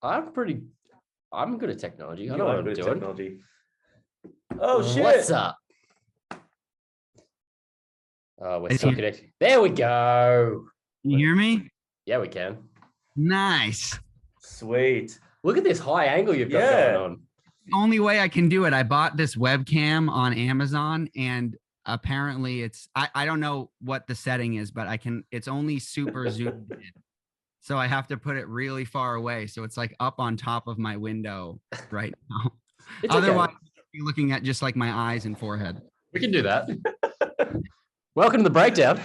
I'm good at technology. I know You what are I'm good at doing. technology. Oh shit! What's up? Oh, we're still connected. There we go. Can you hear me? Yeah, we can. Nice. Sweet. Look at this high angle you've got going on. The only way I can do it, I bought this webcam on Amazon, and apparently it's I don't know what the setting is, but it's only super zoomed in. So I have to put it really far away. So it's like up on top of my window right now. Otherwise, you're looking at just like my eyes and forehead. We can do that. Welcome to the breakdown.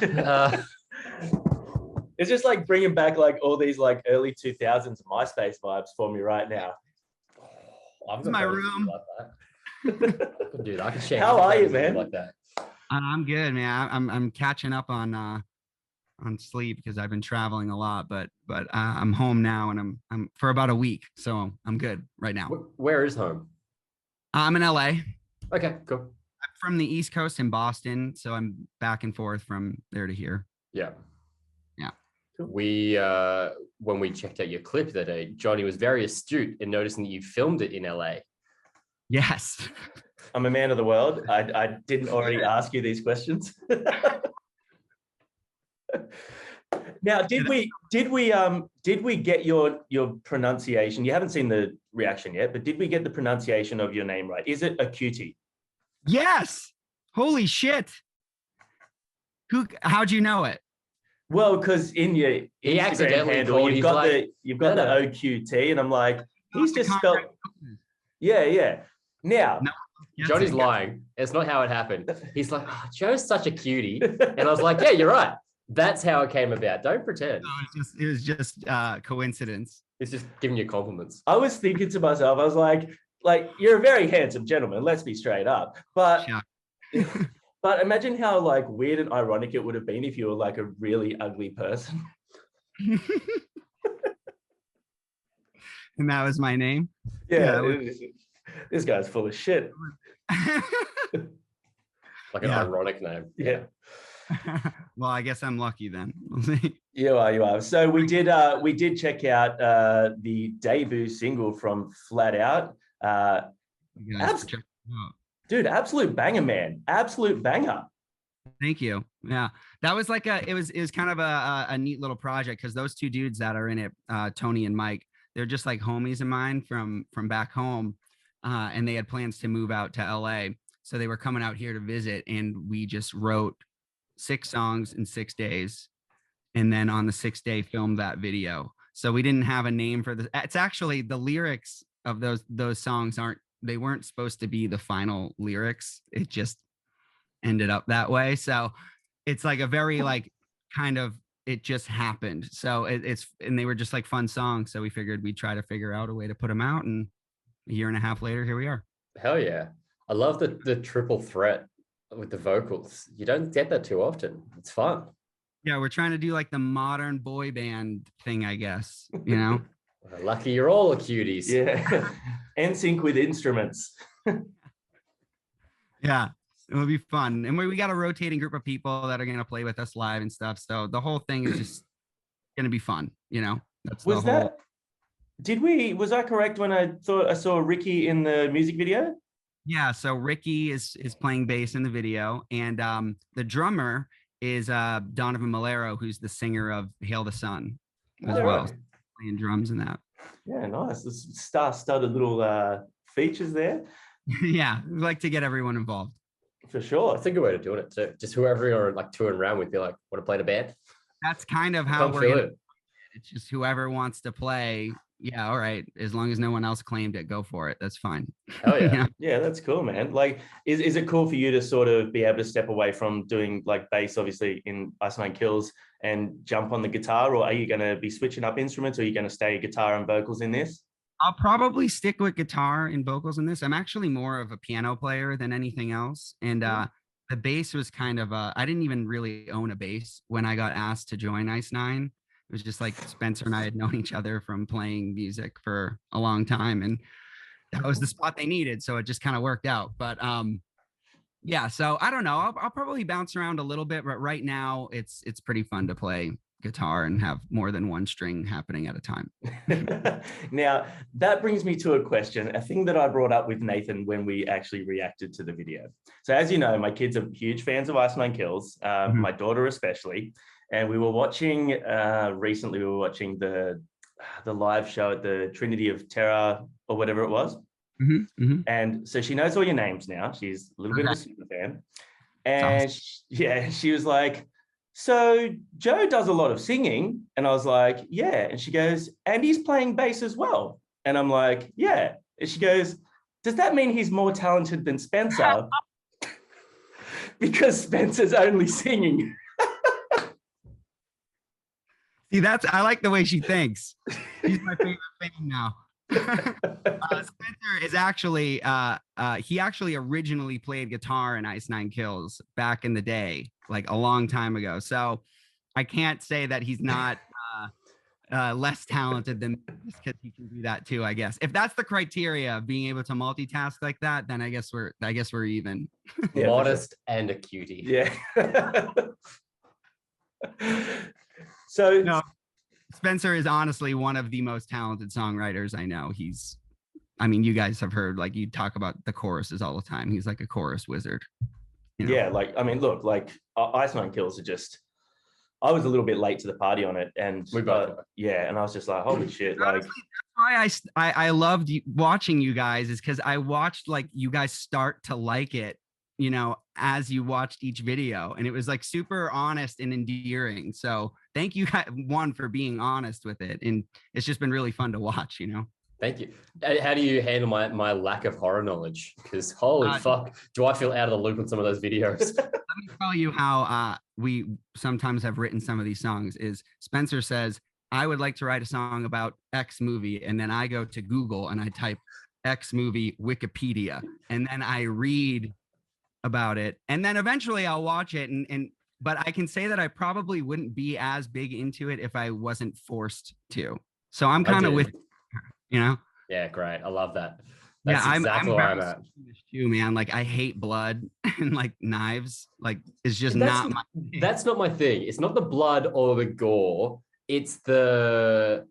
It's just like bringing back like all these like early 2000s MySpace vibes for me right now. I've got my room. Like that. I can do that. I can share. How are you, man? Like that. I'm good, man. I'm catching up on sleep because I've been traveling a lot, but I'm home now, and I'm for about a week, so I'm good right now. Where is home? I'm in LA. Okay, cool. I'm from the East Coast in Boston, so I'm back and forth from there to here. Yeah. Cool. We when we checked out your clip that day, Johnny was very astute in noticing that you filmed it in LA. Yes. I'm a man of the world. I didn't already ask you these questions. Now, did we get your pronunciation? You haven't seen the reaction yet, but did we get the pronunciation of your name right? Is it Occhiuti? Yes. Holy shit. How'd you know it? Well, because in your Instagram handle, you've got the OQT, and I'm like, he's just spelled. Yeah. Now, Johnny's lying. It's not how it happened. He's like, oh, Joe's such a cutie, and I was like, yeah, you're right. That's how it came about. Don't pretend. No, it was just coincidence. It's just giving you compliments. I was thinking to myself, I was like you're a very handsome gentleman. Let's be straight up, but. Yeah. But imagine how like weird and ironic it would have been if you were like a really ugly person. And that was my name? Yeah. This guy's full of shit. Like an ironic name. Yeah. Well, I guess I'm lucky then. You are. So we did check out the debut single from Flat Out. Dude, absolute banger, man. Absolute banger. Thank you. Yeah, that was like it was kind of a neat little project because those two dudes that are in it, Tony and Mike, they're just like homies of mine from back home, and they had plans to move out to LA, so they were coming out here to visit, and we just wrote 6 songs in 6 days, and then on the 6th day filmed that video. So we didn't have a name for this. It's actually the lyrics of those songs they weren't supposed to be the final lyrics. It just ended up that way. So it's like a very like kind of, it just happened. So and they were just like fun songs. So we figured we'd try to figure out a way to put them out. And a year and a half later, here we are. Hell yeah. I love the triple threat with the vocals. You don't get that too often. It's fun. Yeah. We're trying to do like the modern boy band thing, I guess, you know? Lucky you're all cuties. Yeah. NSYNC with instruments. Yeah, it will be fun. And we got a rotating group of people that are going to play with us live and stuff. So the whole thing is just going to be fun, you know? Was I correct when I thought I saw Ricky in the music video? Yeah, so Ricky is playing bass in the video, and the drummer is Donovan Malero, who's the singer of Hail the Sun as well. Right. Playing drums and that. Yeah, nice. The star-studded little features there. Yeah, we like to get everyone involved. For sure. That's a good way of doing it too. Just whoever you're like touring around with, be like, want to play in a band? That's kind of how it's just whoever wants to play. Yeah, all right. As long as no one else claimed it, go for it. That's fine. Hell yeah. Yeah, that's cool, man. Like, is it cool for you to sort of be able to step away from doing like bass, obviously in Ice Nine Kills, and jump on the guitar, or are you going to be switching up instruments, or are you going to stay guitar and vocals in this? I'll probably stick with guitar and vocals in this. I'm actually more of a piano player than anything else. And the bass was kind of I didn't even really own a bass when I got asked to join Ice Nine. It was just like Spencer and I had known each other from playing music for a long time, and that was the spot they needed. So it just kind of worked out. But yeah, so I don't know. I'll probably bounce around a little bit, but right now it's pretty fun to play guitar and have more than one string happening at a time. Now, that brings me to a question, a thing that I brought up with Nathan when we actually reacted to the video. So as you know, my kids are huge fans of Ice Nine Kills, my daughter especially. And we were watching, recently we were watching the live show at the Trinity of Terror or whatever it was. And so she knows all your names now. She's a little bit of a super fan. And she was like, so Joe does a lot of singing. And I was like, yeah. And she goes, and he's playing bass as well. And I'm like, yeah. And she goes, does that mean he's more talented than Spencer? Because Spencer's only singing. See, I like the way she thinks. She's my favorite fan now. Spencer is actually, he actually originally played guitar in Ice Nine Kills back in the day, like a long time ago. So I can't say that he's not less talented than me just because he can do that too, I guess. If that's the criteria of being able to multitask like that, then I guess we're even. Yeah, modest and a cutie. Yeah. So no, Spencer is honestly one of the most talented songwriters I know. I mean, you guys have heard, like, you talk about the choruses all the time. He's like a chorus wizard. You know? Yeah, like, I mean, look, like Ice Nine Kills are just, I was a little bit late to the party on it. And we both and I was just like, holy shit. Like, honestly, that's why I loved watching you guys, is because I watched like you guys start to like it, you know, as you watched each video, and it was like super honest and endearing. So thank you guys, one, for being honest with it, and it's just been really fun to watch, you know. Thank you. How do you handle my lack of horror knowledge? Because holy fuck, do I feel out of the loop on some of those videos? Let me tell you how we sometimes have written some of these songs. Is Spencer says, I would like to write a song about X movie, and then I go to Google and I type X movie Wikipedia, and then I read about it, and then eventually I'll watch it, but I can say that I probably wouldn't be as big into it if I wasn't forced to. So I'm kind of with, you know. Yeah, great. I love that. That's exactly where I'm at too, man. Like, I hate blood and like knives. Like, it's just not my thing. That's not my thing. It's not the blood or the gore. It's the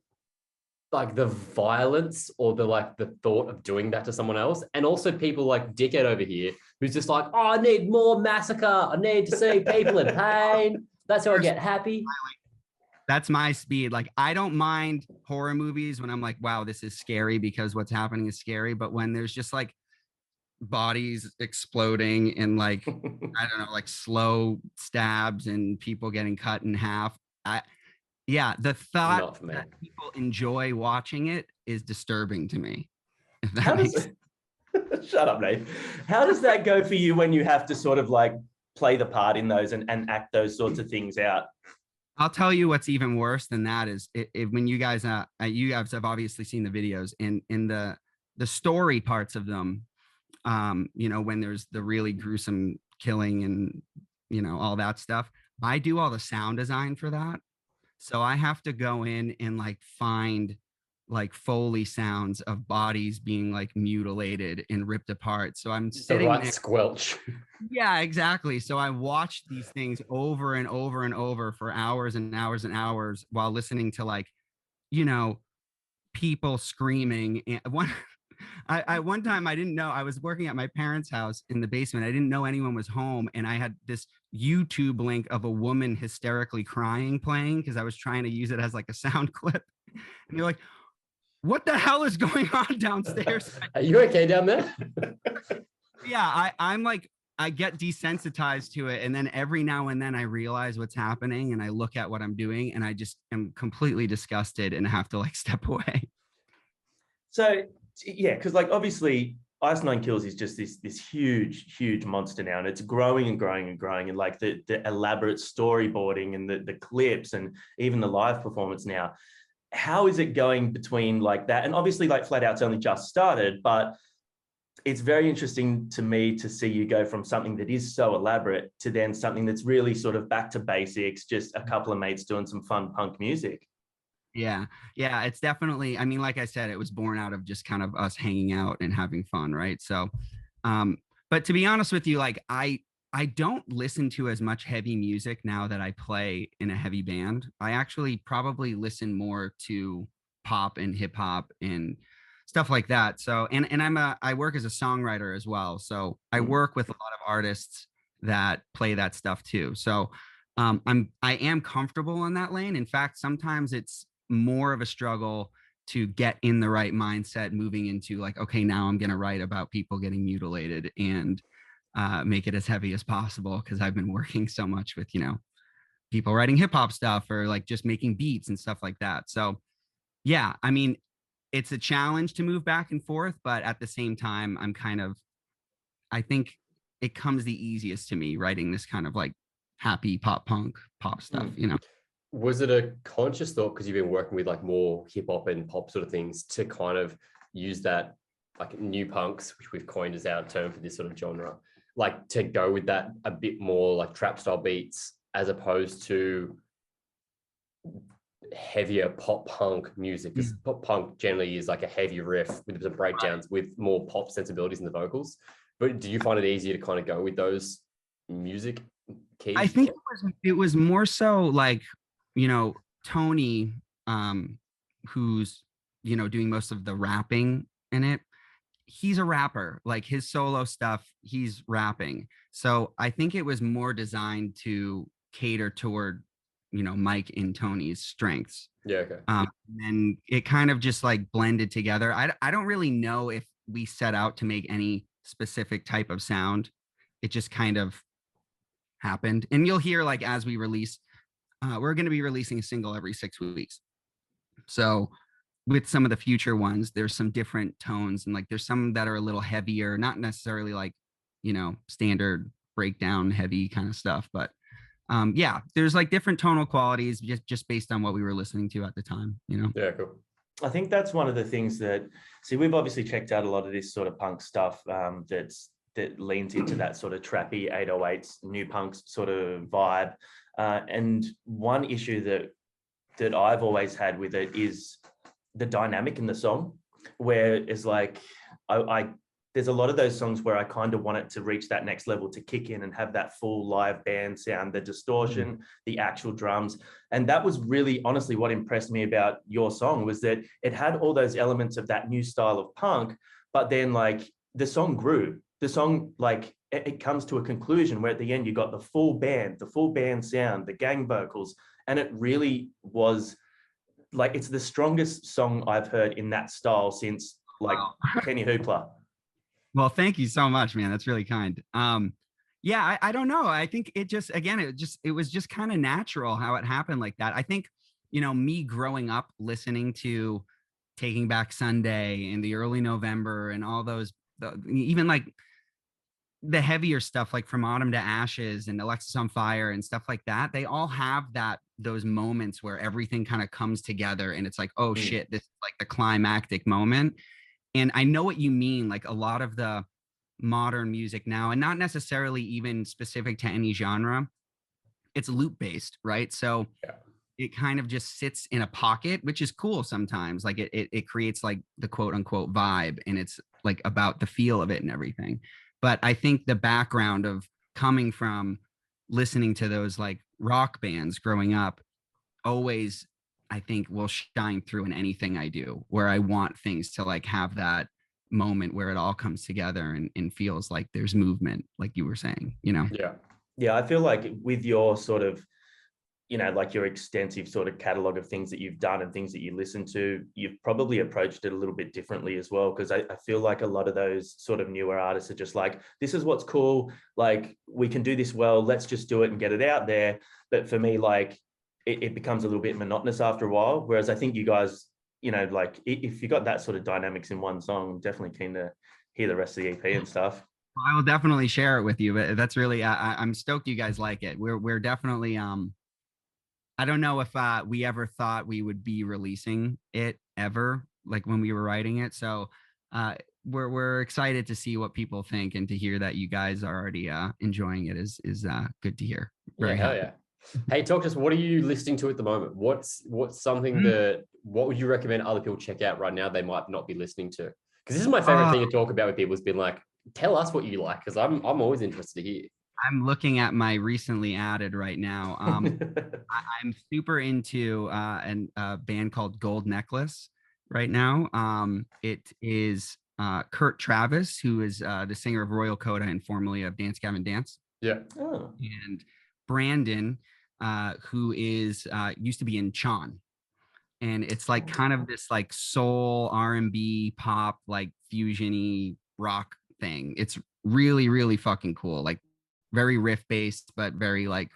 violence or the thought of doing that to someone else. And also people like Dickhead over here, who's just like, oh, I need more massacre. I need to see people in pain. That's how I get happy. That's my speed. Like, I don't mind horror movies when I'm like, wow, this is scary because what's happening is scary. But when there's just like bodies exploding and like, I don't know, like slow stabs and people getting cut in half. The thought that people enjoy watching it is disturbing to me. Shut up, Nate. How does that go for you when you have to sort of like play the part in those and act those sorts of things out? I'll tell you what's even worse than that is when you guys have obviously seen the videos, in the story parts of them, you know, when there's the really gruesome killing and, you know, all that stuff. I do all the sound design for that. So I have to go in and like find like Foley sounds of bodies being like mutilated and ripped apart. So I'm sitting there, squelch. Yeah, exactly. So I watched these things over and over and over for hours and hours and hours while listening to, like, you know, people screaming. And one time I didn't know, I was working at my parents' house in the basement. I didn't know anyone was home. And I had this YouTube link of a woman hysterically crying playing because I was trying to use it as like a sound clip. And you're like, what the hell is going on downstairs? Are you okay down there? Yeah, I'm like, I get desensitized to it. And then every now and then I realize what's happening and I look at what I'm doing and I just am completely disgusted and have to like step away. So, yeah, because like obviously Ice Nine Kills is just this huge monster now, and it's growing and growing and growing, and like the elaborate storyboarding and the clips and even the live performance now. How is it going between like that? And obviously like Flat Out's only just started, but it's very interesting to me to see you go from something that is so elaborate to then something that's really sort of back to basics, just a couple of mates doing some fun punk music. Yeah, it's definitely, I mean, like I said, it was born out of just kind of us hanging out and having fun, right? So, but to be honest with you, like I I don't listen to as much heavy music now that I play in a heavy band. I actually probably listen more to pop and hip hop and stuff like that. So, and I work as a songwriter as well. So I Mm. work with a lot of artists that play that stuff too. So, I am comfortable in that lane. In fact, sometimes it's more of a struggle to get in the right mindset moving into like, okay, now I'm going to write about people getting mutilated and make it as heavy as possible, because I've been working so much with, people writing hip hop stuff or like just making beats and stuff like that. So yeah, I mean, it's a challenge to move back and forth, but at the same time, I think it comes the easiest to me writing this kind of like happy pop stuff. Was it a conscious thought, because you've been working with like more hip hop and pop sort of things, to kind of use that, like new punks, which we've coined as our term for this sort of genre, like to go with that a bit more like trap style beats as opposed to heavier pop punk music? Because pop punk generally is like a heavy riff with some breakdowns with more pop sensibilities in the vocals. But do you find it easier to kind of go with those music keys? I think it was more so like, Tony, who's, doing most of the rapping in it. He's a rapper, like his solo stuff, he's rapping. So I think it was more designed to cater toward, Mike and Tony's strengths. Yeah, okay. And it kind of just like blended together. I don't really know if we set out to make any specific type of sound. It just kind of happened. And you'll hear like as we release, we're going to be releasing a single every 6 weeks. So with some of the future ones, there's some different tones, and like there's some that are a little heavier, not necessarily like, standard breakdown heavy kind of stuff, but yeah, there's like different tonal qualities just based on what we were listening to at the time. Yeah, cool. I think that's one of the things that, see, we've obviously checked out a lot of this sort of punk stuff that leans into that sort of trappy 808s, new punk sort of vibe. And one issue that I've always had with it is the dynamic in the song, where it's like, there's a lot of those songs where I kind of want it to reach that next level, to kick in and have that full live band sound, the distortion, the actual drums. And that was really honestly what impressed me about your song, was that it had all those elements of that new style of punk, but then like the song grew. The song, like it comes to a conclusion where at the end you got the full band sound, the gang vocals, and it really was like, it's the strongest song I've heard in that style since like Kenny Hoopla. Well, thank you so much, man. That's really kind. Yeah, I don't know. I think it was just kind of natural how it happened like that. I think, me growing up listening to Taking Back Sunday in the early November and all those, even like the heavier stuff like From Autumn to Ashes and Alexis on Fire and stuff like that, they all have those moments where everything kind of comes together and it's like, oh shit, this is like the climactic moment. And I know what you mean, like a lot of the modern music now, and not necessarily even specific to any genre, it's loop based, right? So it kind of just sits in a pocket, which is cool sometimes. Like it creates like the quote unquote vibe, and it's like about the feel of it and everything. But I think the background of coming from listening to those like rock bands growing up always, I think, will shine through in anything I do, where I want things to like have that moment where it all comes together and feels like there's movement, like you were saying, Yeah, I feel like with your sort of, like your extensive sort of catalog of things that you've done and things that you listen to, you've probably approached it a little bit differently as well. Because I feel like a lot of those sort of newer artists are just like, this is what's cool, like we can do this well, let's just do it and get it out there. But for me, like it becomes a little bit monotonous after a while. Whereas I think you guys, like if you got that sort of dynamics in one song, I'm definitely keen to hear the rest of the EP and stuff. I will definitely share it with you, but that's really, I'm stoked you guys like it. We're definitely, I don't know if we ever thought we would be releasing it ever, like when we were writing it. So we're excited to see what people think, and to hear that you guys are already enjoying it is good to hear. Very hell happy. Yeah. Hey, talk to us. What are you listening to at the moment? What's something what would you recommend other people check out right now they might not be listening to? Because this is my favorite thing to talk about with people, has been like, tell us what you like, because I'm always interested to hear. I'm looking at my recently added right now. I'm super into a band called Gold Necklace right now. It is Kurt Travis, who is the singer of Royal Coda and formerly of Dance Gavin Dance, Yeah. Oh, and Brandon, who is used to be in Chon. And it's like kind of this like soul R&B pop like fusiony rock thing. It's really really fucking cool. Like very riff based, but very like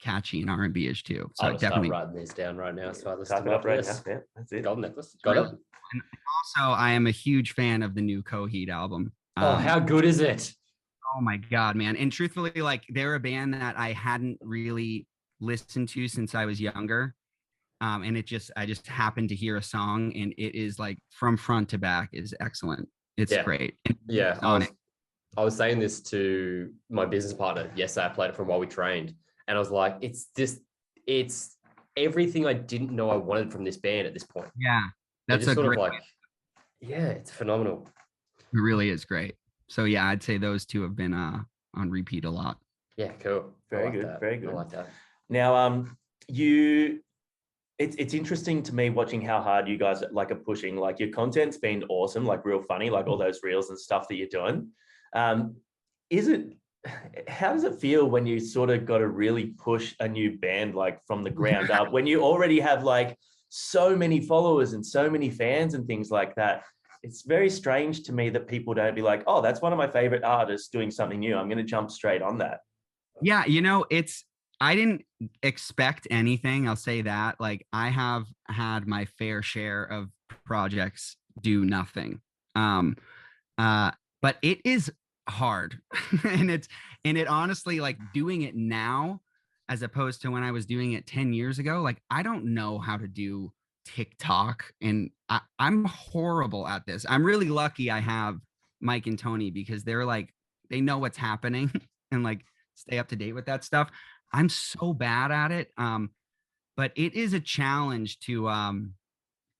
catchy and R&B-ish too. So I'll just start definitely. writing these down right now. So I listen type to it up after right this. now. Yeah, that's it. Golden necklace. Got it. And also, I am a huge fan of the new Coheed album. Oh, how good is it? Oh my god, man! And truthfully, like they're a band that I hadn't really listened to since I was younger. And I just happened to hear a song, and it is like from front to back is excellent. It's Yeah. great. Yeah. Sonic. I was saying this to my business partner yesterday. I played it from while we trained, and I was like, it's everything I didn't know I wanted from this band at this point. Yeah, They're that's just a sort great. of like, yeah, it's phenomenal. It really is great. So yeah, I'd say those two have been on repeat a lot. Yeah, cool. I Very like good, that. very good. I like that. Now, you, it's interesting to me watching how hard you guys like are pushing. Like your content's been awesome, like real funny, like all those reels and stuff that you're doing. Is it? How does it feel when you sort of got to really push a new band like from the ground up when you already have like so many followers and so many fans and things like that? It's very strange to me that people don't be like, oh, that's one of my favorite artists doing something new. I'm going to jump straight on that. Yeah, I didn't expect anything. I'll say that. Like I have had my fair share of projects do nothing. Um, but it is hard. and it honestly like doing it now as opposed to when I was doing it 10 years ago. Like I don't know how to do TikTok and I'm horrible at this. I'm really lucky I have Mike and Tony because they're like, they know what's happening and like stay up to date with that stuff. I'm so bad at it. But it is a challenge to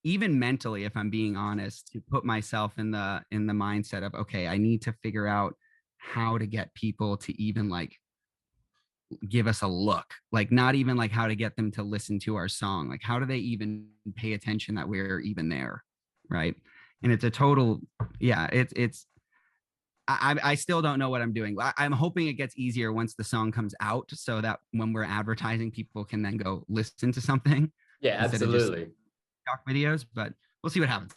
even mentally, if I'm being honest, to put myself in the mindset of okay, I need to figure out how to get people to even like give us a look, like not even like how to get them to listen to our song, like how do they even pay attention that we're even there, right? And it's a total, yeah, it's I still don't know what I'm doing. I'm hoping it gets easier once the song comes out so that when we're advertising, people can then go listen to something. Yeah, absolutely. TikTok videos, but we'll see what happens.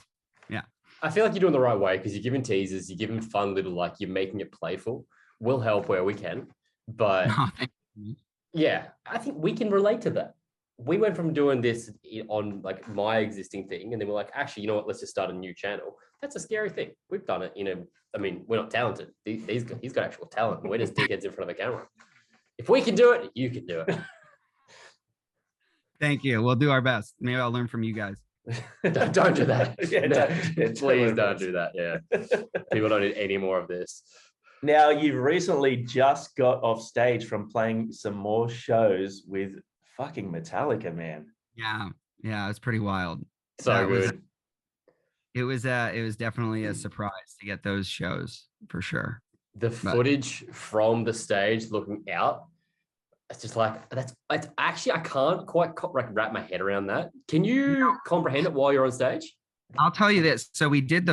Yeah. I feel like you're doing the right way because you're giving teasers, you're giving fun little, like you're making it playful. We'll help where we can. But yeah, I think we can relate to that. We went from doing this on like my existing thing, and then we're like, actually, you know what? Let's just start a new channel. That's a scary thing. We've done it. I mean, we're not talented. He's got actual talent. We're just dickheads in front of a camera. If we can do it, you can do it. Thank you. We'll do our best. Maybe I'll learn from you guys. Don't do that. Yeah, no, please don't do that. Yeah. People don't need any more of this. Now, you've recently just got off stage from playing some more shows with fucking Metallica, man. Yeah. Yeah. It's pretty wild. So good. It was definitely a surprise to get those shows for sure. The footage from the stage looking out, it's just like it's actually I can't quite wrap my head around that. Can you comprehend it while you're on stage? I'll tell you this. So we did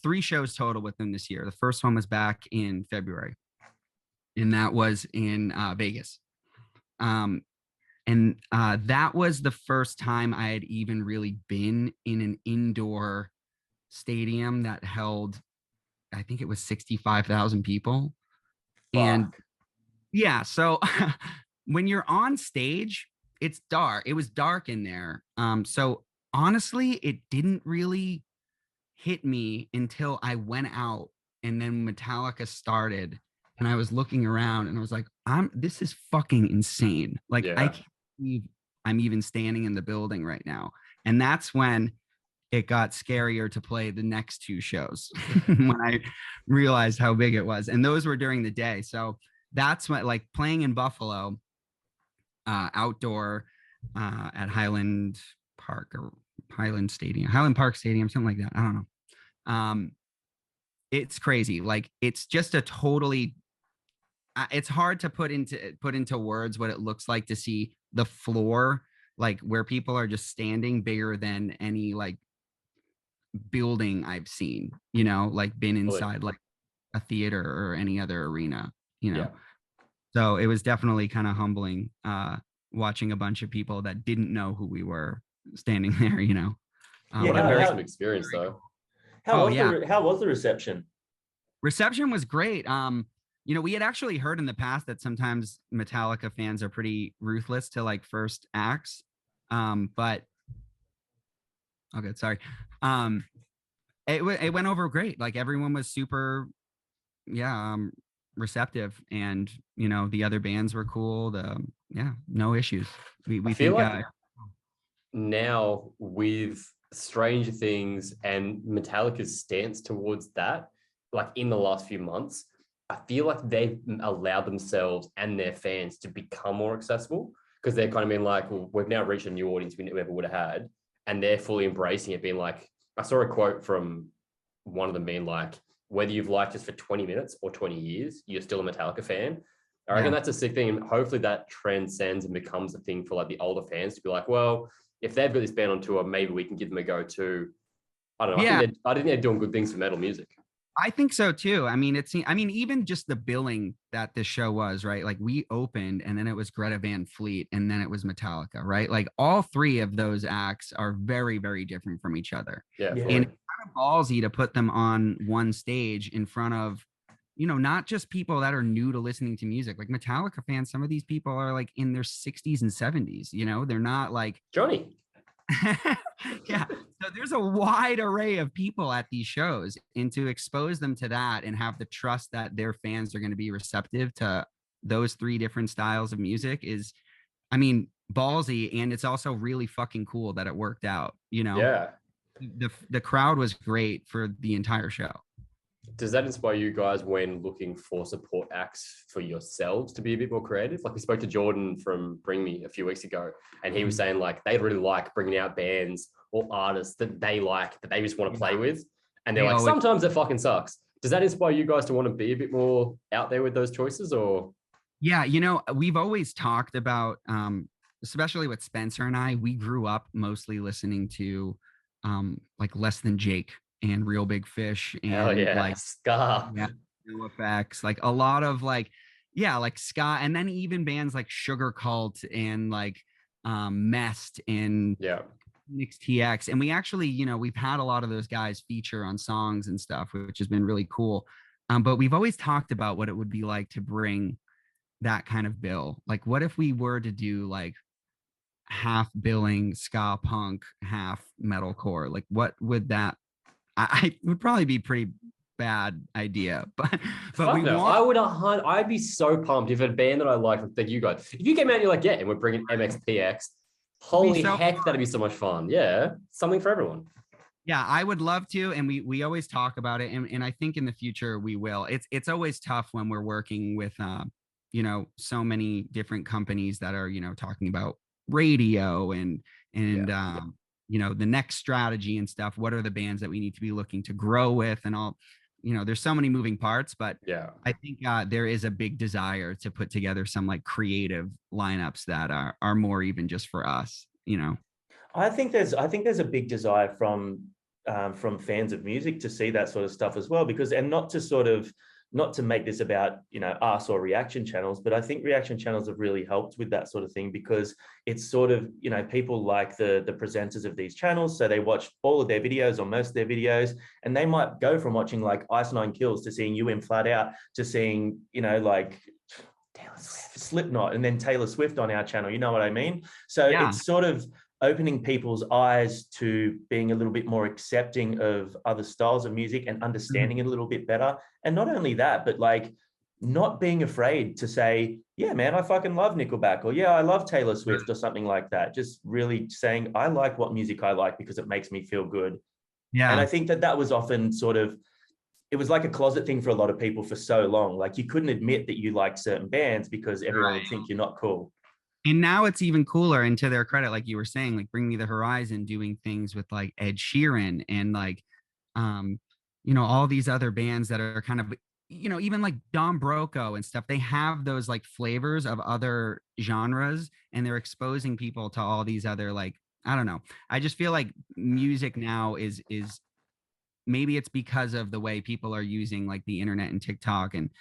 3 shows total with them this year. The first one was back in February, and that was in Vegas. And that was the first time I had even really been in an indoor stadium that held, I think it was 65,000 people. Fuck. And yeah, so when you're on stage, it's dark. It was dark in there. So honestly, it didn't really hit me until I went out and then Metallica started and I was looking around and I was like, this is fucking insane. Like I can't believe I'm even standing in the building right now. And that's when it got scarier to play the next 2 shows when I realized how big it was. And those were during the day. So that's what, like playing in Buffalo, outdoor at Highland Park or Highland Park Stadium, something like that. I don't know. It's crazy. Like it's just a totally it's hard to put into words what it looks like to see the floor, like where people are just standing, bigger than any like building I've seen, like been inside like a theater or any other arena, Yeah. So it was definitely kind of humbling, watching a bunch of people that didn't know who we were standing there, Yeah, What a very, awesome experience very though. cool. how Oh was yeah, how was the reception? reception was great. We had actually heard in the past that sometimes Metallica fans are pretty ruthless to like first acts. But okay, sorry. Um, it went over great. Like everyone was super, yeah, receptive, and the other bands were cool. No issues. We I feel think like now with Stranger Things and Metallica's stance towards that, like in the last few months, I feel like they've allowed themselves and their fans to become more accessible, because they're kind of been like, well, we've now reached a new audience we never would have had. And they're fully embracing it, being like, I saw a quote from one of them being like, whether you've liked us for 20 minutes or 20 years, you're still a Metallica fan. I reckon that's a sick thing. And hopefully that transcends and becomes a thing for like the older fans to be like, well, if they've got this band on tour, maybe we can give them a go too. I don't know. Yeah. I think they're doing good things for metal music. I think so too. I mean, even just the billing that this show was, right? Like we opened and then it was Greta Van Fleet and then it was Metallica, right? Like all three of those acts are very, very different from each other. Yeah. Yeah. And it's kind of ballsy to put them on one stage in front of, not just people that are new to listening to music. Like Metallica fans, some of these people are like in their 60s and 70s, they're not like Johnny. yeah. So there's a wide array of people at these shows, and to expose them to that and have the trust that their fans are going to be receptive to those three different styles of music is, I mean, ballsy. And it's also really fucking cool that it worked out, Yeah. the crowd was great for the entire show. Does that inspire you guys when looking for support acts for yourselves to be a bit more creative? Like we spoke to Jordan from Bring Me a few weeks ago, and he was saying like they really like bringing out bands or artists that they like, that they just want to play with. And they're like, sometimes it fucking sucks. Does that inspire you guys to want to be a bit more out there with those choices? Or yeah, we've always talked about, especially with Spencer and I, we grew up mostly listening to like Less Than Jake and Real Big Fish and like ska. Yeah, No Effects, like a lot of like, yeah, like ska, and then even bands like Sugar Cult and like Mest and Nix TX. And we actually, we've had a lot of those guys feature on songs and stuff, which has been really cool. But we've always talked about what it would be like to bring that kind of bill. Like, what if we were to do like half billing ska punk, half metalcore? Like, what would that? I would probably be pretty bad idea, but Fuck no. I'd be so pumped if a band that I like you guys, if you came out and you're like, yeah, and we're bringing MXPX, holy heck, that'd be so much fun. Yeah, something for everyone. Yeah, I would love to, and we always talk about it, and I think in the future we will. It's always tough when we're working with so many different companies that are talking about radio and the next strategy and stuff. What are the bands that we need to be looking to grow with and all? There's so many moving parts, but yeah, I think there is a big desire to put together some like creative lineups that are more even just for us. I think there's a big desire from fans of music to see that sort of stuff as well, because, and not to make this about us or reaction channels, but I think reaction channels have really helped with that sort of thing, because it's sort of people like the presenters of these channels, so they watch all of their videos or most of their videos, and they might go from watching like Ice Nine Kills to seeing you in Flat Out to seeing like Taylor Swift, Slipknot, and then Taylor Swift on our channel. You know what I mean? So it's sort of opening people's eyes to being a little bit more accepting of other styles of music and understanding it a little bit better. And not only that, but like not being afraid to say, yeah, man, I fucking love Nickelback, or yeah, I love Taylor Swift, or something like that. Just really saying, I like what music I like because it makes me feel good. Yeah. And I think that was often it was like a closet thing for a lot of people for so long. Like you couldn't admit that you liked certain bands because everyone would think you're not cool. And now it's even cooler, and to their credit, like you were saying, like Bring Me the Horizon doing things with like Ed Sheeran and like, all these other bands that are kind of even like Don Broco and stuff, they have those like flavors of other genres, and they're exposing people to all these other, like, I don't know. I just feel like music now is maybe it's because of the way people are using like the internet and TikTok, and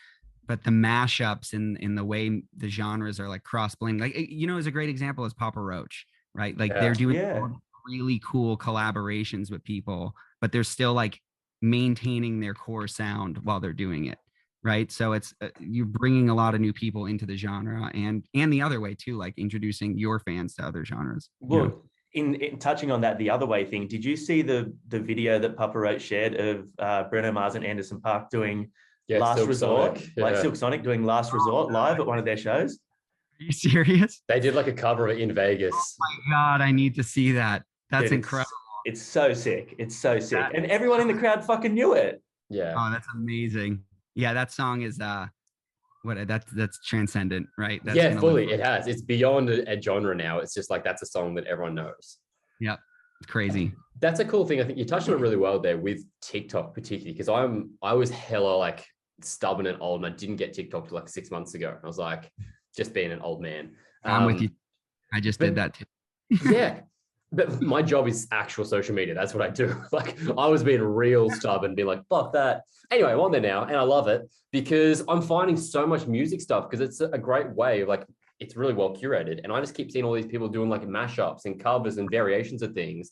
but the mashups and in the way the genres are like cross blending, like, is a great example is Papa Roach, right? Like Yeah. they're doing Yeah. really cool collaborations with people, but they're still like maintaining their core sound while they're doing it, right? So it's you're bringing a lot of new people into the genre, and the other way too, like introducing your fans to other genres. Well, in touching on that, the other way thing, did you see the video that Papa Roach shared of Bruno Mars and Anderson .Paak doing Last Silk Resort, Sonic. like Yeah. Silk Sonic doing Last Resort live at one of their shows? Are you serious? They did like a cover of it in Vegas. Oh my God, I need to see that. That's Dude, incredible. It's so sick. It's so sick. And everyone in the crowd fucking knew it. Yeah. Oh, that's amazing. Yeah, that song is that's transcendent, right? That's Yeah, fully. It has. It's beyond a genre now. It's just like that's a song that everyone knows. Yep. It's crazy. That's a cool thing. I think you touched on it really well there with TikTok, particularly because I was hella like stubborn and old, and I didn't get TikTok till like 6 months ago. I was like just being an old man. I'm with you. I just did that too. Yeah. But my job is actual social media. That's what I do. Like I was being real stubborn, being like, fuck that. Anyway, I'm on there now and I love it because I'm finding so much music stuff because it's a great way of like, it's really well curated. And I just keep seeing all these people doing like mashups and covers and variations of things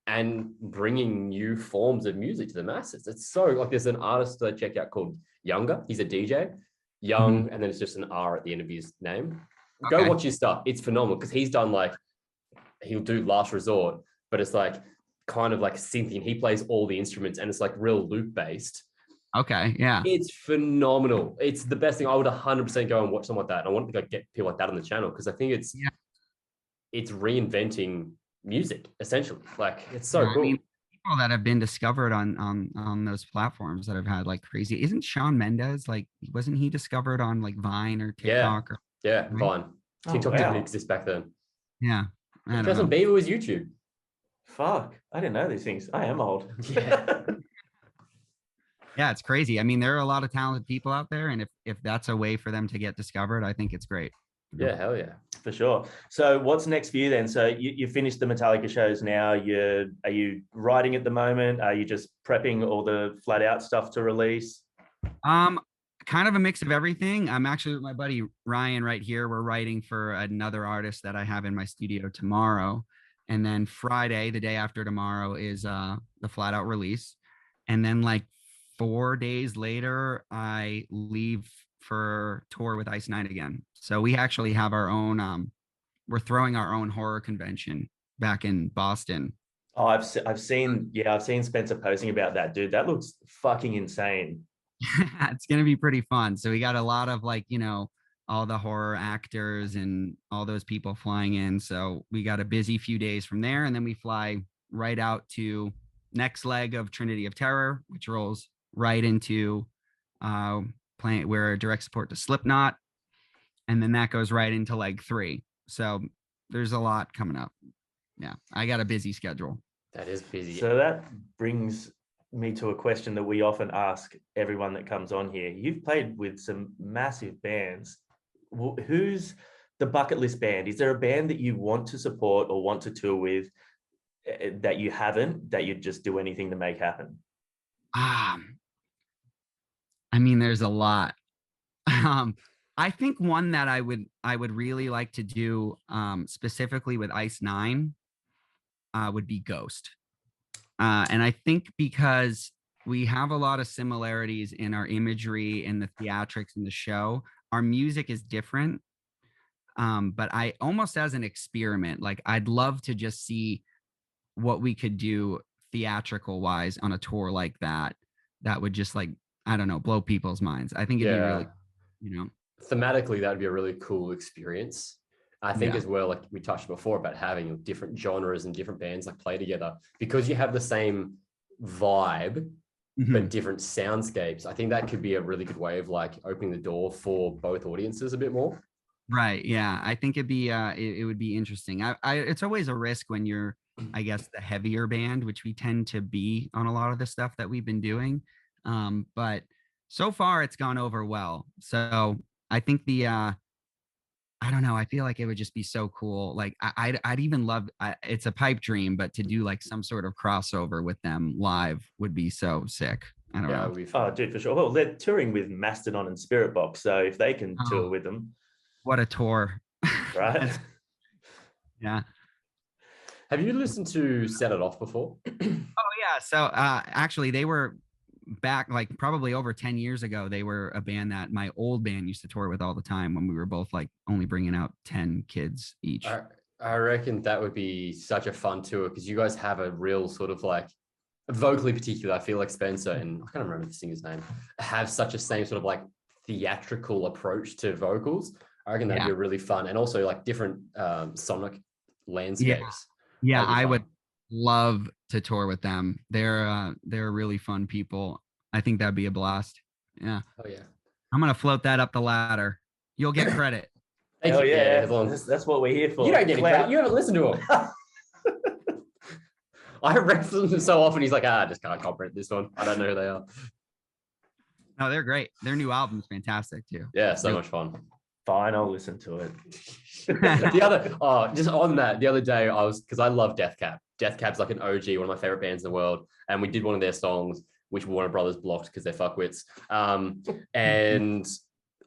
and bringing new forms of music to the masses. It's so like, there's an artist that I checked out called Younger. He's a DJ, Young, and then it's just an R at the end of his name. Go watch his stuff. It's phenomenal because he's done like, he'll do Last Resort, but it's like kind of like synthy. He plays all the instruments and it's like real loop based. Okay. Yeah. It's phenomenal. It's the best thing. I would 100% go and watch something like that. And I want to get people like that on the channel because I think it's reinventing music essentially. Like it's so cool. I mean, people that have been discovered on those platforms that have had like crazy. Isn't Shawn Mendes like? Wasn't he discovered on like Vine or TikTok? Yeah, Vine. TikTok didn't exist back then. Yeah. Justin Bieber was YouTube. Fuck, I didn't know these things. I am old. Yeah. Yeah, it's crazy. I mean, there are a lot of talented people out there, and if that's a way for them to get discovered, I think it's great. Yeah, hell yeah. For sure. So what's next for you then? So you finished the Metallica shows now. Are you writing at the moment? Are you just prepping all the flat out stuff to release? Kind of a mix of everything. I'm actually with my buddy Ryan right here. We're writing for another artist that I have in my studio tomorrow. And then Friday, the day after tomorrow, is the flat out release. And then like 4 days later, I leave for tour with Ice Nine again. So we actually have our own, we're throwing our own horror convention back in Boston. Oh, I've seen Spencer posting about that, dude. That looks fucking insane. It's going to be pretty fun. So we got a lot of like, all the horror actors and all those people flying in. So we got a busy few days from there. And then we fly right out to next leg of Trinity of Terror, which rolls right into playing we're direct support to Slipknot. And then that goes right into leg 3. So there's a lot coming up. Yeah, I got a busy schedule. That is busy. So that brings me to a question that we often ask everyone that comes on here. You've played with some massive bands. Who's the bucket list band? Is there a band that you want to support or want to tour with that you haven't, that you'd just do anything to make happen? I mean, there's a lot. I think one that I would really like to do specifically with Ice Nine would be Ghost. And I think because we have a lot of similarities in our imagery and the theatrics in the show, our music is different. But I almost as an experiment, like I'd love to just see what we could do theatrical wise on a tour like that. That would just like, I don't know, blow people's minds. I think it'd be really, thematically, that would be a really cool experience. I think as well, like we touched before about having different genres and different bands like play together because you have the same vibe, but different soundscapes. I think that could be a really good way of like opening the door for both audiences a bit more. Right. Yeah. I think it'd be, it would be interesting. It's always a risk when you're, I guess, the heavier band, which we tend to be on a lot of the stuff that we've been doing. But So far it's gone over well. So I think I don't know. I feel like it would just be so cool. Like I'd even love. It's a pipe dream, but to do like some sort of crossover with them live would be so sick. I don't Yeah, know. we've Oh, dude, for sure. Well, they're touring with Mastodon and Spirit Box, so if they can tour Oh, with them, what a tour! right? That's- yeah. Have you listened to Set It Off before? Oh yeah. So actually, they were back like probably over 10 years ago. They were a band that my old band used to tour with all the time when we were both like only bringing out 10 kids each. I reckon that would be such a fun tour because you guys have a real sort of like vocally particular. I feel like Spencer and I can't remember the singer's name have such a same sort of like theatrical approach to vocals. I reckon that'd be really fun and also like different sonic landscapes. Yeah, That'd be I fun. would love to tour with them. They're really fun people. I think that'd be a blast. Yeah. Oh yeah. I'm gonna float that up the ladder. You'll get credit. Thank Hell you. yeah, As long that's what we're here for. you don't get any Clout. credit. You haven't listened to him. I reference him so often. He's like, I just can't comprehend this one. I don't know who they are. No, they're great. Their new album's fantastic too. Yeah, so much fun. Fine, I'll listen to it. Just on that, the other day I was because I love Death Cab. Death Cab's like an OG, one of my favorite bands in the world, and we did one of their songs, which Warner Brothers blocked because they're fuckwits. And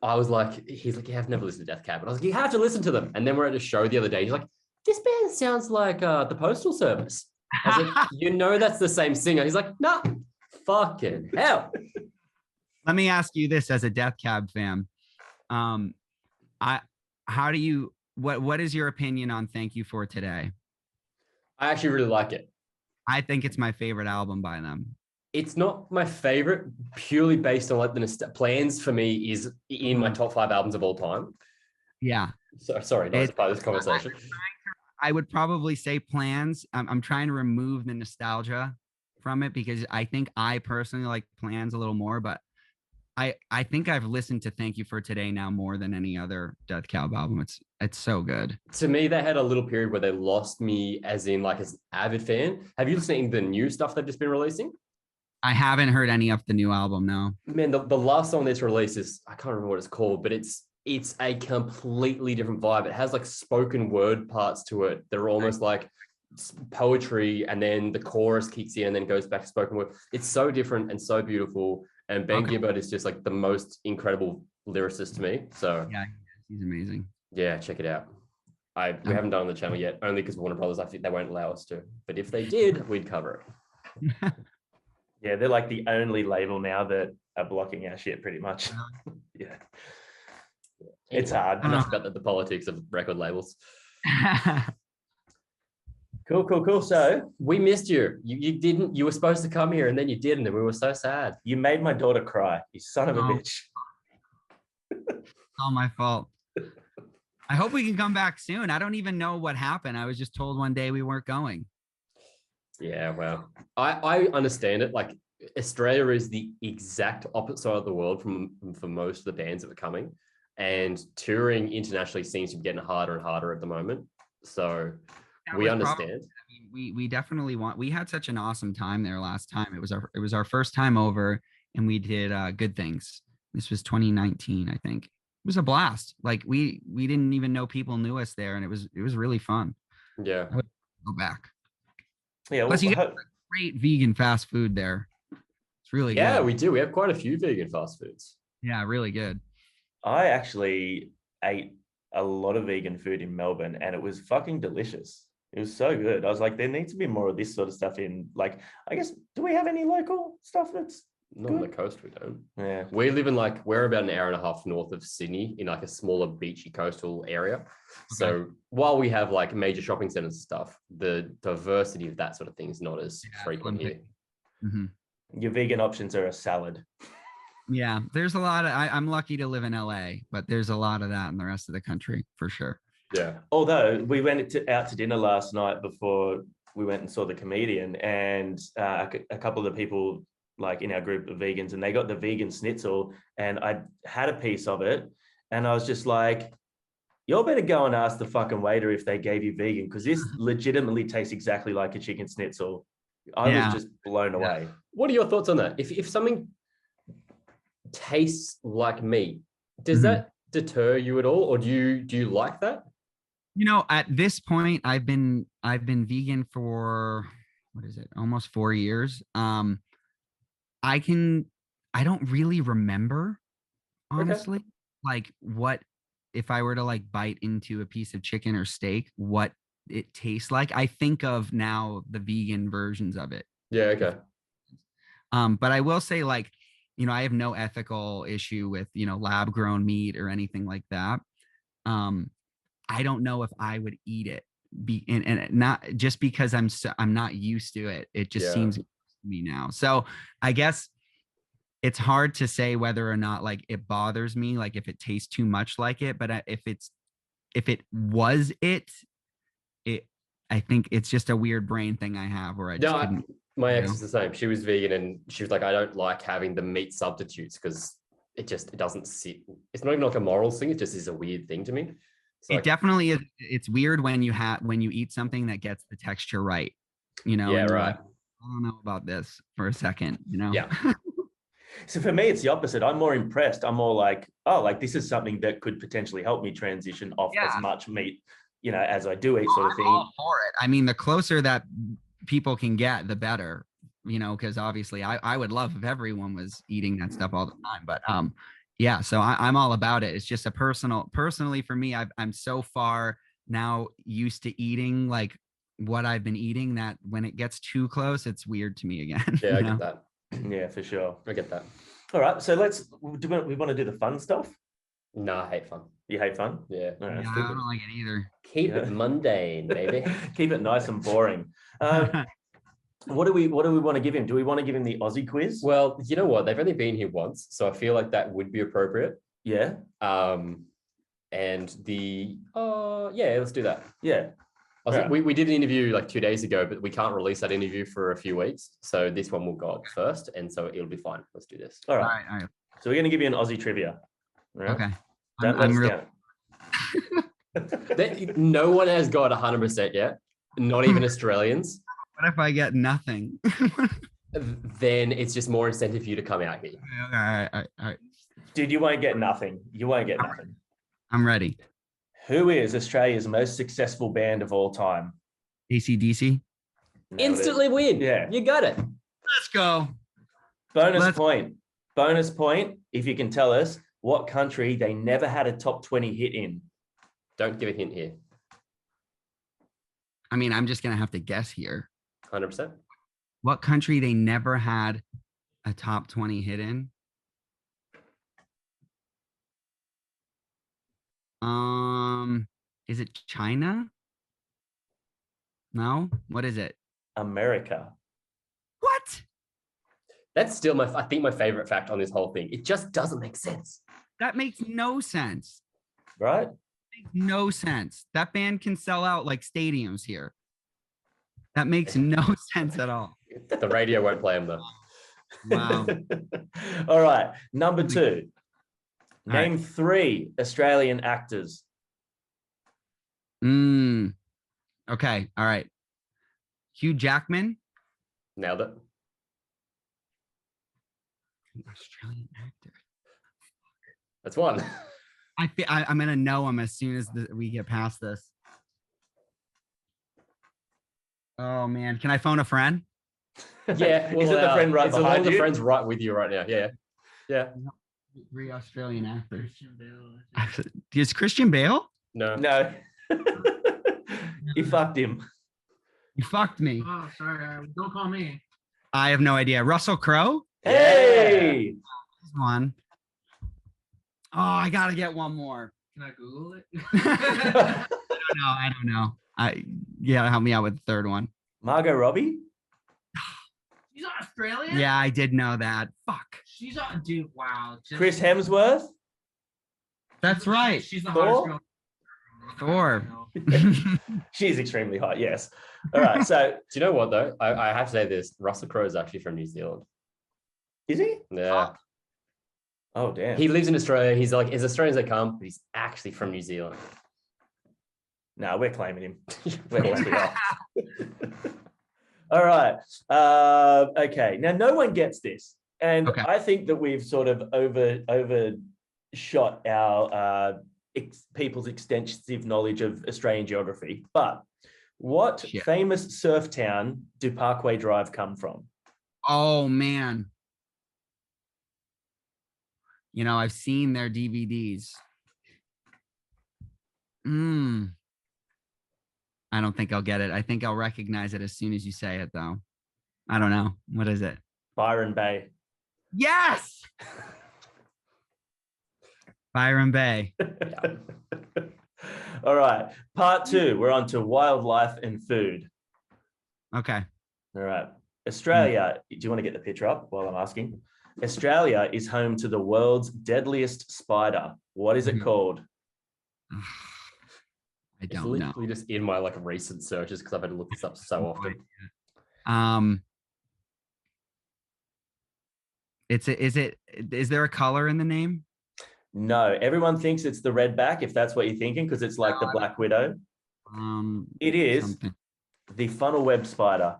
I was like, he's like, yeah, I've never listened to Death Cab, and I was like, you have to listen to them. And then we're at a show the other day. He's like, this band sounds like the Postal Service. I was like, you know, that's the same singer. He's like, nah, fucking hell. Let me ask you this as a Death Cab fan. What is your opinion on Thank You for Today? I actually really like it. I think it's my favorite album by them. It's not my favorite purely based on like the Plans for me is in my top 5 albums of all time. Yeah. So sorry, not as part of this conversation. I would probably say Plans. I'm trying to remove the nostalgia from it because I think I personally like Plans a little more, but I think I've listened to Thank You for Today now more than any other Death Cab album. It's so good. To me, they had a little period where they lost me as in like as an avid fan. Have you listened to the new stuff they've just been releasing? I haven't heard any of the new album, no. Man, the last song that's released is, I can't remember what it's called, but it's a completely different vibe. It has like spoken word parts to it. They're almost like poetry, and then the chorus kicks in and then goes back to spoken word. It's so different and so beautiful. And Ben Gibbard is just like the most incredible lyricist to me. So yeah, he's amazing. Yeah, check it out. We haven't done it on the channel yet, only because Warner Brothers, I think they won't allow us to. But if they did, we'd cover it. Yeah, they're like the only label now that are blocking our shit pretty much. Yeah. It's hard. Enough about the politics of record labels. Cool. So we missed you. You didn't. You were supposed to come here, and then you didn't, and we were so sad. You made my daughter cry. You son of a bitch. All my fault. I hope we can come back soon. I don't even know what happened. I was just told one day we weren't going. Yeah, well, I understand it. Like Australia is the exact opposite side of the world for most of the bands that are coming, and touring internationally seems to be getting harder and harder at the moment. So we understand. We definitely we had such an awesome time there last time. It was our first time over, and we did Good Things. This was 2019, I think. It was a blast. Like we didn't even know people knew us there, and it was really fun. Yeah, I would go back. Yeah, plus you get great vegan fast food there. It's really good. Yeah, we do. We have quite a few vegan fast foods. Yeah, really good. I actually ate a lot of vegan food in Melbourne, and it was fucking delicious. It was so good. I was like, there needs to be more of this sort of stuff in, like, I guess, do we have any local stuff that's not good? on the coast? We don't. Yeah. We live in we're about an hour and a half north of Sydney in like a smaller beachy coastal area. Okay. So while we have like major shopping centers and stuff, the diversity of that sort of thing is not as frequent here. Mm-hmm. Your vegan options are a salad. Yeah, there's a lot of, I'm lucky to live in LA, but there's a lot of that in the rest of the country for sure. Yeah. Although we went out to dinner last night before we went and saw the comedian, and a couple of the people like in our group of vegans, and they got the vegan schnitzel, and I had a piece of it, and I was just like, y'all better go and ask the fucking waiter if they gave you vegan, because this legitimately tastes exactly like a chicken schnitzel. I was just blown away. What are your thoughts on that? If something tastes like meat, does Mhm. that deter you at all, or do you like that? You know, at this point, I've been vegan for what is it, almost 4 years. I can I don't really remember, Okay. honestly, like what if I were to like bite into a piece of chicken or steak, what it tastes like. I think of now the vegan versions of it. Yeah. Okay. But I will say, like, you know, I have no ethical issue with, you know, lab grown meat or anything like that. Um, I don't know if I would eat it, and not just because I'm not used to it. It just Yeah. seems to me now. So I guess it's hard to say whether or not like it bothers me, like if it tastes too much like it. But if it was it, I think it's just a weird brain thing I have where I No, just couldn't. my You ex know? is the same. She was vegan, and she was like, I don't like having the meat substitutes because it doesn't sit. It's not even like a moral thing. It just is a weird thing to me. It's It like, definitely is. It's weird when you eat something that gets the texture right, you know, yeah, and you're right. like, I don't know about this for a second, you know? Yeah. So for me, it's the opposite. I'm more impressed. I'm more like, oh, like this is something that could potentially help me transition off Yeah. as much meat, you know, as I do eat, sort of I'm thing. all for it. I mean, the closer that people can get, the better, you know, because obviously I would love if everyone was eating that stuff all the time. But yeah, so I'm all about it. It's just a personally for me, I'm so far now used to eating like what I've been eating that when it gets too close, it's weird to me again. Yeah, I you get know? that. Yeah, for sure. I get that. All right. So we want to do the fun stuff? No, I hate fun. You hate fun? Yeah. All right, Yeah, let's I keep don't like it either. Keep Yeah. it mundane, baby. Keep it nice and boring. What do we want to give him? Do we want to give him the Aussie quiz? Well, you know what? They've only been here once, so I feel like that would be appropriate. Yeah. And the yeah, let's do that. Yeah. We did an interview like 2 days ago, but we can't release that interview for a few weeks. So this one will go up first, and so it'll be fine. Let's do this. All All right. right. So we're going to give you an Aussie trivia. All right? Okay. Don't let I'm us real. down. No one has got 100% yet, not even Australians. What if I get nothing? Then it's just more incentive for you to come out here. All right. Dude, you won't get nothing. You won't get nothing. I'm ready. Who is Australia's most successful band of all time? AC/DC. Nailed it. Instantly win. Yeah. You got it. Let's go. Bonus point. Bonus point if you can tell us what country they never had a top 20 hit in. Don't give a hint here. I mean, I'm just gonna have to guess here. 100%. What country they never had a top 20 hit in? Is it China? No? What is it? America. What? That's still I think my favorite fact on this whole thing. It just doesn't make sense. That makes no sense. Right? Makes no sense. That band can sell out like stadiums here. That makes no sense at all. The radio won't play them though. Wow. All right. Number 2. All right. Name 3 Australian actors. Okay. All right. Hugh Jackman. Nailed it. Australian actor. That's one. I'm gonna know him as soon as we get past this. Oh man, can I phone a friend? Yeah. Is it the friend right it's one behind of the you? friends right with you right now. Yeah. Yeah. 3 Australian actors. Is Christian Bale? No. No. You fucked him. You fucked me. Oh, sorry. Don't call me. I have no idea. Russell Crowe? Hey. Here's one. Oh, I gotta get one more. Can I Google it? I don't know. You gotta help me out with the third one. Margot Robbie? She's Australian? Yeah, I did know that. Fuck. She's on, dude, wow. Chris Hemsworth? That's right. She's the Thor? hottest girl. Thor. She's extremely hot, yes. All right, so Do you know what though? I have to say this. Russell Crowe is actually from New Zealand. is he? Yeah. Oh, damn. He lives in Australia. He's like as Australian as they come, but he's actually from New Zealand. No, we're claiming him. We're claiming him. All right. Okay. Now, no one gets this. And Okay. I think that we've sort of overshot our people's extensive knowledge of Australian geography. But what Shit. famous surf town do Parkway Drive come from? Oh man. You know, I've seen their DVDs. I don't think I'll get it. I think I'll recognize it as soon as you say it, though. I don't know. What is it? Byron Bay. Yes. Byron Bay. All right. Part 2. We're on to wildlife and food. Okay. All right. Australia. Do you want to get the picture up while I'm asking? Australia is home to the world's deadliest spider. What is it called? I It's don't know. literally just in my like recent searches because I've had to look this up so often. Is there a color in the name? No, everyone thinks it's the redback, if that's what you're thinking, because it's like the black widow. It is Something. the funnel web spider.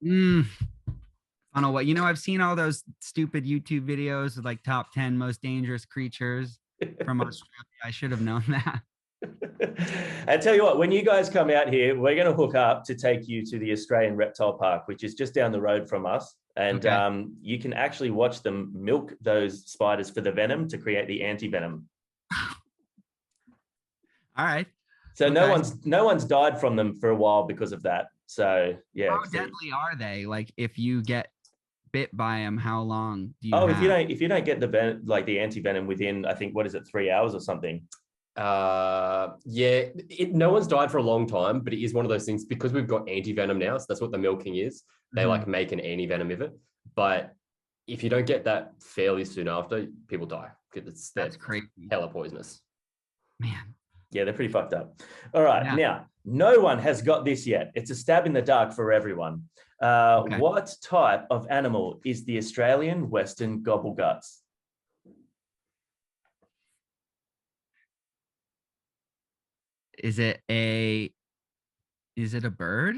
I don't know what, I've seen all those stupid YouTube videos of like top 10 most dangerous creatures from Australia. I should have known that. I tell you what, when you guys come out here, we're going to hook up to take you to the Australian Reptile Park, which is just down the road from us. And Okay. You can actually watch them milk those spiders for the venom to create the anti-venom. All right. So no Okay. no one's died from them for a while because of that. So yeah. How deadly are they? Like if you get bit by them, how long do you Oh, have? if you don't get the the anti-venom within, I think, what is it, 3 hours or something? No one's died for a long time, but it is one of those things because we've got anti-venom now, so that's what the milking is. They like make an anti-venom of it, but if you don't get that fairly soon after, people die because That's crazy. hella poisonous. Man. Yeah, they're pretty fucked up. All right, Yeah. Now no one has got this yet. It's a stab in the dark for everyone. Okay. What type of animal is the Australian Western gobbleguts? Is it a bird?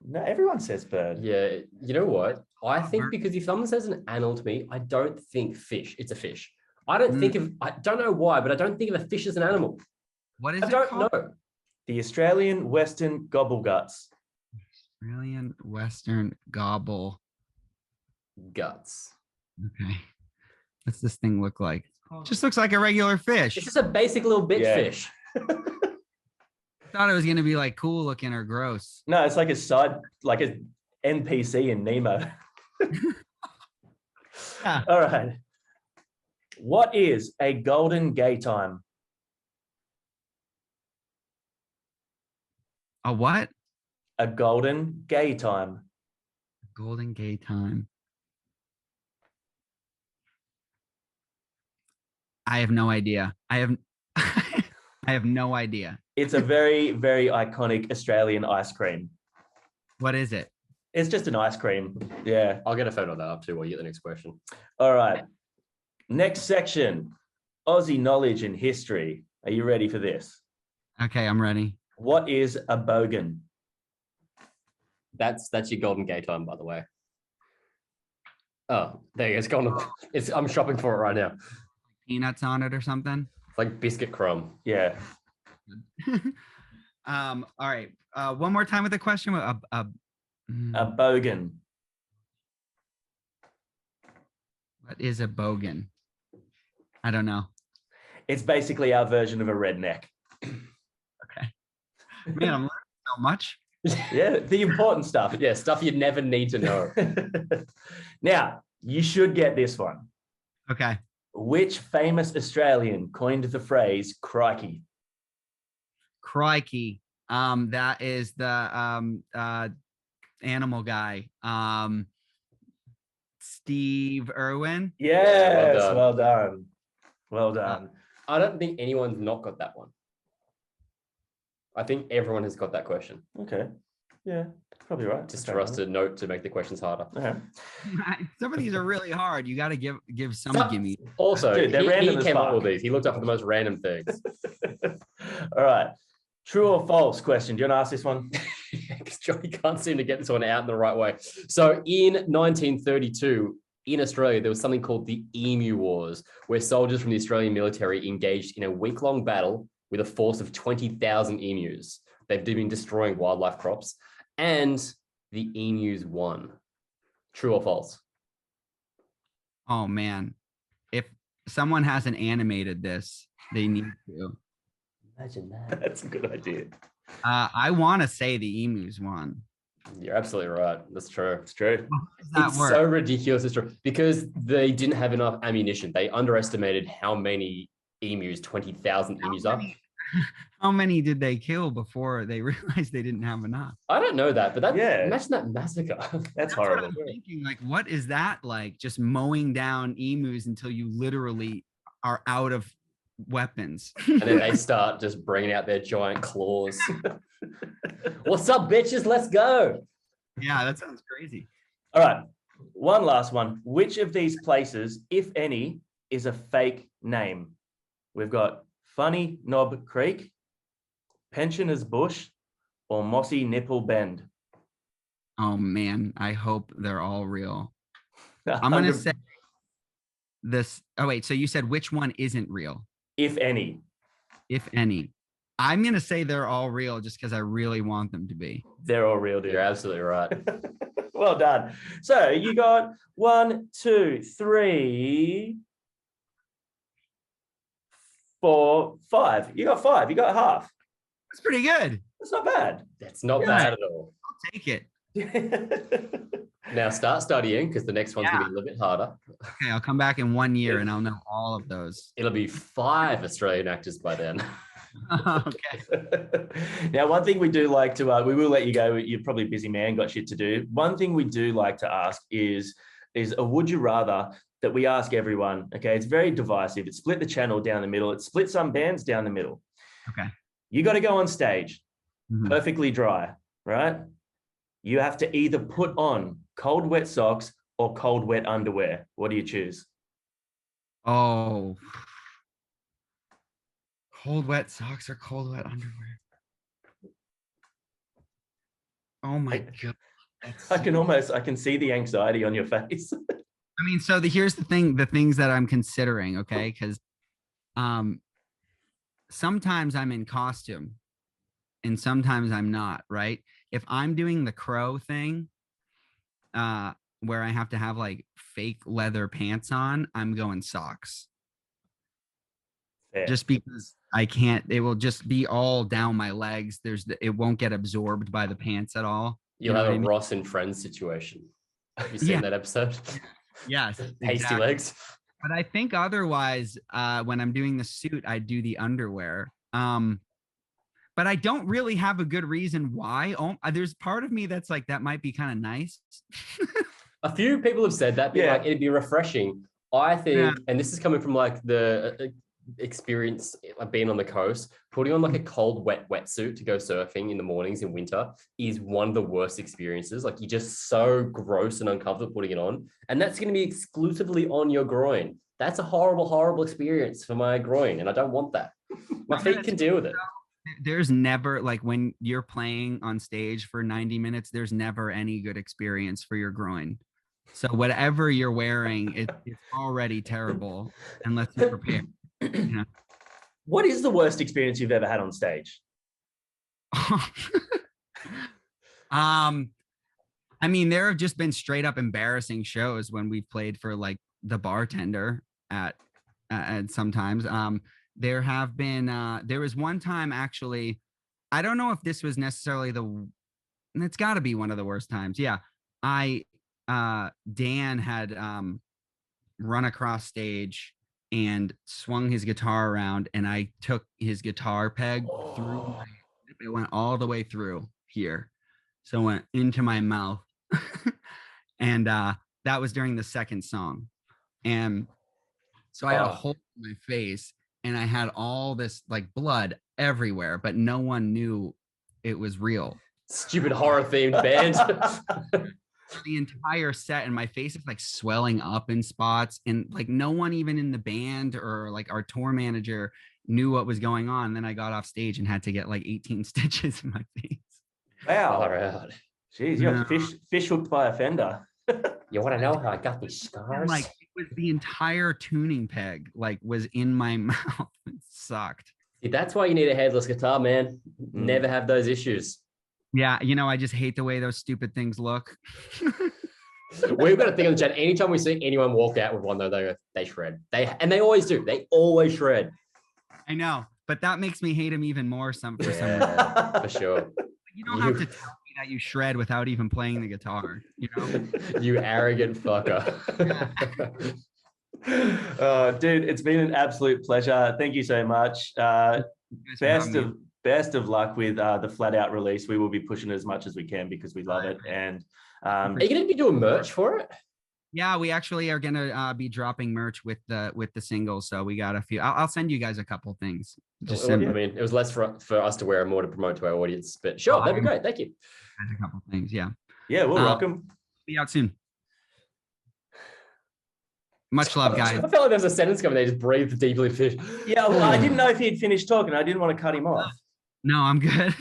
No, everyone says bird. Yeah, you know what? I think Bird. because if someone says an animal to me, I don't think fish. It's a fish. I don't know why, but I don't think of a fish as an animal. What is I it don't called? know. The Australian Western gobbleguts. Australian Western gobble. Guts. Okay. What's this thing look like? Just looks like a regular fish. It's just a basic little bitch Yeah. fish. Thought it was gonna be like cool looking or gross. No, it's like an NPC in Nemo. Yeah. All right. What is a golden gay time? A what? A golden gay time. Golden gay time. I have no idea. I have no idea. It's a very, very iconic Australian ice cream. What is it? It's just an ice cream. Yeah. I'll get a photo of that up too while you get the next question. All right. Next section, Aussie knowledge and history. Are you ready for this? Okay, I'm ready. What is a bogan? That's your golden gay time, by the way. Oh, there you go. It's gone. I'm shopping for it right now. Peanuts on it or something. It's like biscuit crumb. Yeah. All right. One more time with the question. A bogan. What is a bogan? I don't know. It's basically our version of a redneck. Okay. Man, I'm learning so much. Yeah, the important stuff. Yeah, stuff you never need to know. Now, you should get this one. Okay. Which famous Australian coined the phrase crikey? Crikey. That is the animal guy. Steve Irwin. Yes, well done. well done. Well done. I don't think anyone's not got that one. I think everyone has got that question. Okay. Yeah, probably right. Just Okay. for us to note to make the questions harder. Okay. Some of these are really hard. You got to give some gimme. Also, Dude, they're he random as came up fuck. with these. He looked up for the most random things. All right. True or false question. Do you want to ask this one? Because Johnny can't seem to get this one out in the right way. So in 1932, in Australia, there was something called the Emu Wars, where soldiers from the Australian military engaged in a week-long battle with a force of 20,000 emus. They've been destroying wildlife crops, and the emus won. True or false? Oh man, if someone hasn't animated this, they need to. Imagine that. That's a good idea. I want to say the emus won. You're absolutely right. That's true. It's true. How does that It's work? so ridiculous. It's true. Because they didn't have enough ammunition. They underestimated how many emus, 20,000 emus are. How many did they kill before they realized they didn't have enough? I don't know that, but Yeah. imagine that massacre. That's What horrible. I'm thinking, like, what is that like? Just mowing down emus until you literally are out of weapons. And then they start just bringing out their giant claws. What's up, bitches? Let's go. Yeah, that sounds crazy. All right. One last one. Which of these places, if any, is a fake name? We've got Funny Knob Creek, Pensioners Bush, or Mossy Nipple Bend. Oh man, I hope they're all real. I'm gonna say this. Oh wait, so you said which one isn't real, if any. if any? I'm gonna say they're all real just because I really want them to be. They're all real, dude. You're absolutely right. Well done. So you got 1, 2, 3, 4, 5. You got 5. You got half. That's pretty good. That's not bad. That's not Yeah. bad at all. I'll take it. Now start studying because the next one's Yeah. gonna be a little bit harder. Okay, I'll come back in 1 year and I'll know all of those. It'll be 5 Australian actors by then. Okay. Now, one thing we do like to, we will let you go. You're probably a busy man, got shit to do. One thing we do like to ask is a would you rather that we ask everyone. Okay, it's very divisive. It split the channel down the middle. It split some bands down the middle. Okay. You got to go on stage, Mhm. perfectly dry, right? You have to either put on cold, wet socks or cold, wet underwear. What do you choose? Oh. Cold, wet socks or cold, wet underwear? Oh my God. That's I can see the anxiety on your face. I mean, so here's the thing, the things that I'm considering, okay? Because sometimes I'm in costume and sometimes I'm not, right? If I'm doing the crow thing, where I have to have like fake leather pants on, I'm going socks. Fair. Just because I can't, it will just be all down my legs. It won't get absorbed by the pants at all. You'll know have what a I mean? Ross and Friends situation. Have you seen Yeah. that episode? Yes. Pasty exactly. legs. But I think otherwise, when I'm doing the suit, I do the underwear. But I don't really have a good reason why. There's part of me that's like, that might be kind of nice. A few people have said that, but Yeah. like it'd be refreshing. I think, Yeah. and this is coming from like the experience like being on the coast, putting on like a cold, wet wetsuit to go surfing in the mornings in winter is one of the worst experiences. Like you're just so gross and uncomfortable putting it on, and that's going to be exclusively on your groin. That's a horrible, horrible experience for my groin, and I don't want that. My feet can deal with it. There's never, like, when you're playing on stage for 90 minutes, there's never any good experience for your groin. So whatever you're wearing, it's already terrible unless you prepare. What is the worst experience you've ever had on stage? I mean, there have just been straight up embarrassing shows when we've played for like the bartender at sometimes. There have been there was one time actually, I don't know if this was necessarily it's got to be one of the worst times. Yeah. Dan had run across stage and swung his guitar around, and I took his guitar peg through it went all the way through here. So it went into my mouth. And that was during the second song. And so I had a hole in my face and I had all this like blood everywhere, but no one knew it was real. Stupid horror themed band. The entire set, and my face is like swelling up in spots, and like no one even in the band or like our tour manager knew what was going on. And then I got off stage and had to get like 18 stitches in my face. Wow. Far out. Jeez, you're fish hooked by a fender. You want to know how I got these And scars? like it was the entire tuning peg like was in my mouth. It sucked. See, that's why you need a headless guitar, man. Never have those issues. Yeah, you know, I just hate the way those stupid things look. We've got a thing on the chat. Anytime we see anyone walk out with one, though, they shred. And they always do. They always shred. I know, but that makes me hate him even more. For some reason. Yeah, for sure. You don't have to tell me that you shred without even playing the guitar. You know, You arrogant fucker. Dude, it's been an absolute pleasure. Thank you so much. Best of luck with the flat out release. We will be pushing it as much as we can because we love it. And are you going to be doing merch for it? Yeah, we actually are gonna be dropping merch with the singles. So we got a few. I'll send you guys a couple things. I mean, it was less for us to wear and more to promote to our audience. But sure, that'd be great. Thank you. A couple things, yeah. Yeah, we'll rock them. Be out soon. Much love, guys. I felt like there was a sentence coming there. Just breathe deeply. Yeah, well, I didn't know if he'd finished talking. I didn't want to cut him off. No, I'm good.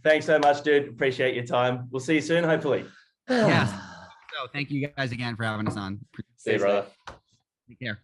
Thanks so much, dude. Appreciate your time. We'll see you soon, hopefully. Yes. So thank you guys again for having us on. See you, brother. Take care.